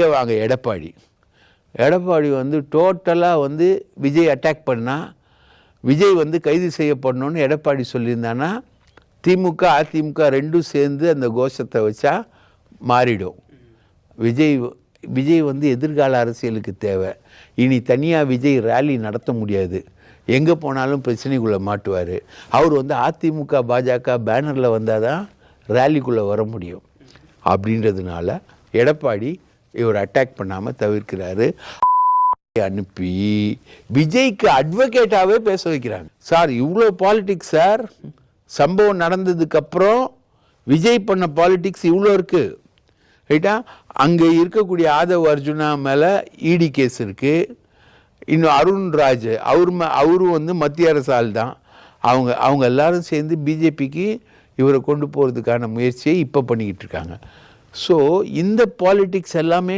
வாங்க எடப்பாடி வந்து டோட்டலாக வந்து விஜய் அட்டாக் பண்ணால் விஜய் வந்து கைது செய்யப்படணும்னு எடப்பாடி சொல்லியிருந்தான்னா திமுக அதிமுக ரெண்டும் சேர்ந்து அந்த கோஷத்தை வச்சா மாறிடும். விஜய் வந்து எதிர்கால அரசியலுக்கு தேவை. இனி தனியாக விஜய் ரேலி நடத்த முடியாது, எங்கே போனாலும் பிரச்சனைக்குள்ளே மாட்டுவார். அவர் வந்து அதிமுக பாஜக பேனரில் வந்தால் தான் ரேலிக்குள்ளே வர முடியும். அப்படின்றதுனால எடப்பாடி இவர் அட்டாக் பண்ணாமல் தவிர்க்கிறாரு. அனுப்பி விஜய்க்கு அட்வொகேட்டாகவே பேச வைக்கிறாங்க. சார் இவ்வளோ பாலிடிக்ஸ் சார், சம்பவம் நடந்ததுக்கப்புறம் விஜய் பண்ண பாலிடிக்ஸ் இவ்வளோ இருக்குது ரைட்டா. அங்கே இருக்கக்கூடிய ஆதவ் அர்ஜுனா மேலே இடி கேஸ் இருக்குது. இன்னும் அருண்ராஜ் அவரும் வந்து மத்திய அரசு ஆள் தான். அவங்க எல்லாரும் சேர்ந்து பிஜேபிக்கு இவரை கொண்டு போகிறதுக்கான முயற்சியை இப்போ பண்ணிக்கிட்டு இருக்காங்க. ஸோ இந்த பாலிடிக்ஸ் எல்லாமே